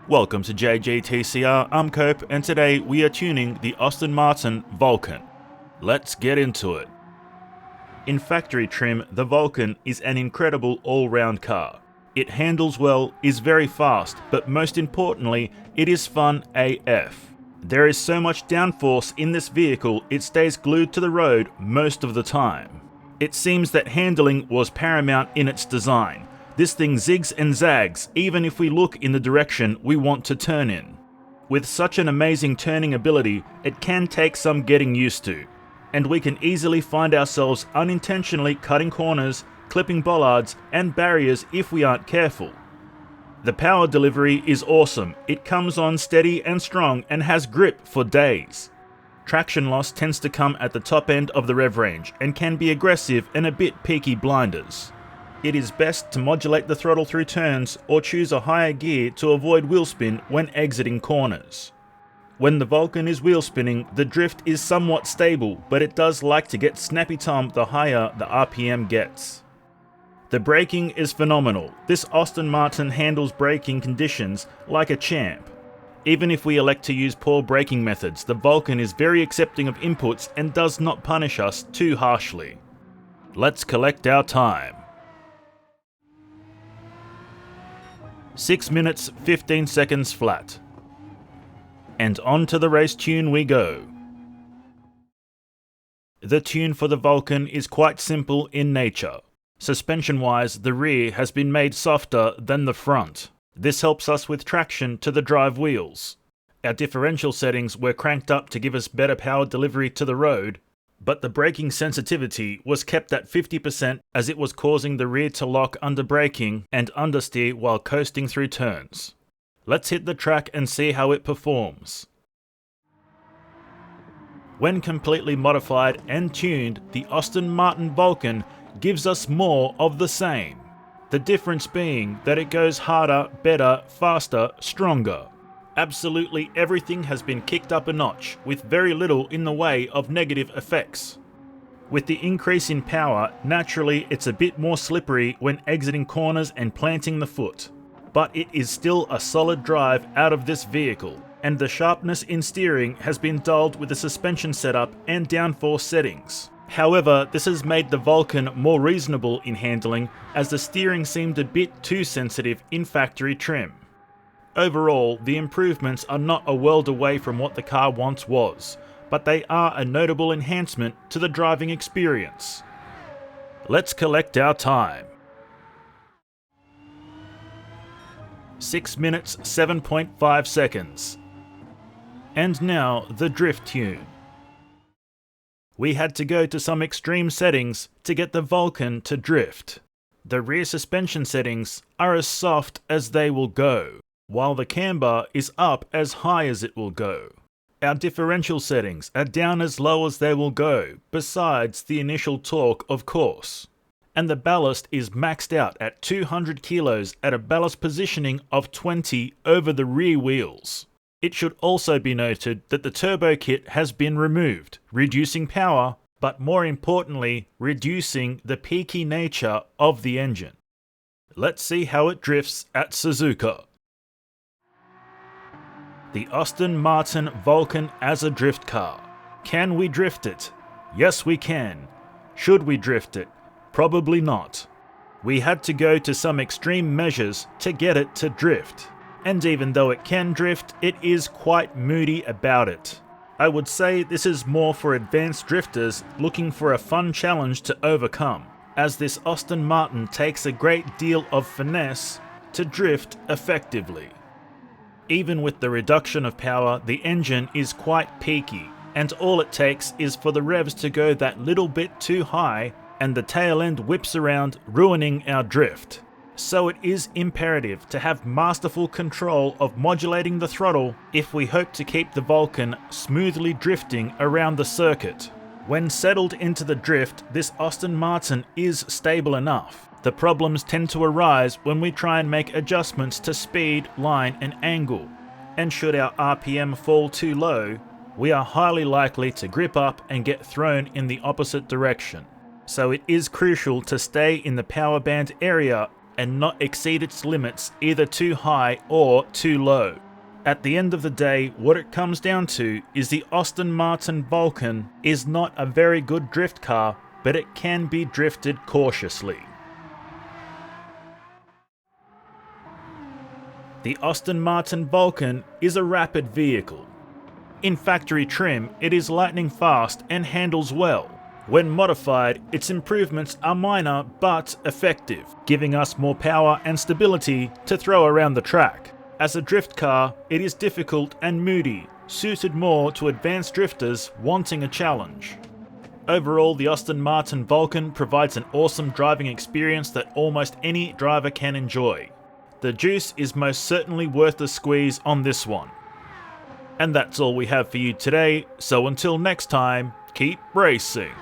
Welcome to JGTCR, I'm Cope, and today we are tuning the Aston Martin Vulcan. Let's get into it. In factory trim, the Vulcan is an incredible all-round car. It handles well, is very fast, but most importantly, it is fun AF. There is so much downforce in this vehicle, it stays glued to the road most of the time. It seems that handling was paramount in its design. This thing zigs and zags even if we look in the direction we want to turn in. With such an amazing turning ability, it can take some getting used to, and we can easily find ourselves unintentionally cutting corners, clipping bollards and barriers if we aren't careful. The power delivery is awesome. It comes on steady and strong and has grip for days. Traction loss tends to come at the top end of the rev range and can be aggressive and a bit peaky blinders. It is best to modulate the throttle through turns or choose a higher gear to avoid wheel spin when exiting corners. When the Vulcan is wheel spinning, the drift is somewhat stable, but it does like to get snappy tom the higher the RPM gets. The braking is phenomenal. This Aston Martin handles braking conditions like a champ. Even if we elect to use poor braking methods, the Vulcan is very accepting of inputs and does not punish us too harshly. Let's collect our time. 6 minutes 15 seconds flat. And on to the race tune we go. The tune for the Vulcan is quite simple in nature. Suspension wise, the rear has been made softer than the front. This helps us with traction to the drive wheels. Our differential settings were cranked up to give us better power delivery to the road, but the braking sensitivity was kept at 50% as it was causing the rear to lock under braking and understeer while coasting through turns. Let's hit the track and see how it performs. When completely modified and tuned, the Aston Martin Vulcan gives us more of the same. The difference being that it goes harder, better, faster, stronger. Absolutely everything has been kicked up a notch, with very little in the way of negative effects. With the increase in power, naturally it's a bit more slippery when exiting corners and planting the foot. But it is still a solid drive out of this vehicle, and the sharpness in steering has been dulled with the suspension setup and downforce settings. However, this has made the Vulcan more reasonable in handling, as the steering seemed a bit too sensitive in factory trim. Overall, the improvements are not a world away from what the car once was, but they are a notable enhancement to the driving experience. Let's collect our time. 6 minutes 7.5 seconds. And now the drift tune. We had to go to some extreme settings to get the Vulcan to drift. The rear suspension settings are as soft as they will go, while the camber is up as high as it will go. Our differential settings are down as low as they will go, besides the initial torque of course. And the ballast is maxed out at 200 kilos at a ballast positioning of 20 over the rear wheels. It should also be noted that the turbo kit has been removed, reducing power, but more importantly, reducing the peaky nature of the engine. Let's see how it drifts at Suzuka. The Aston Martin Vulcan as a drift car. Can we drift it? Yes, we can. Should we drift it? Probably not. We had to go to some extreme measures to get it to drift. And even though it can drift, it is quite moody about it. I would say this is more for advanced drifters looking for a fun challenge to overcome, as this Aston Martin takes a great deal of finesse to drift effectively. Even with the reduction of power, the engine is quite peaky, and all it takes is for the revs to go that little bit too high and the tail end whips around, ruining our drift. So it is imperative to have masterful control of modulating the throttle if we hope to keep the Vulcan smoothly drifting around the circuit. When settled into the drift, this Aston Martin is stable enough. The problems tend to arise when we try and make adjustments to speed, line and angle. And should our RPM fall too low, we are highly likely to grip up and get thrown in the opposite direction. So it is crucial to stay in the power band area and not exceed its limits either too high or too low. At the end of the day, what it comes down to is the Aston Martin Vulcan is not a very good drift car, but it can be drifted cautiously. The Aston Martin Vulcan is a rapid vehicle. In factory trim, it is lightning fast and handles well. When modified, its improvements are minor but effective, giving us more power and stability to throw around the track. As a drift car, it is difficult and moody, suited more to advanced drifters wanting a challenge. Overall, the Aston Martin Vulcan provides an awesome driving experience that almost any driver can enjoy. The juice is most certainly worth the squeeze on this one. And that's all we have for you today, so until next time, keep racing.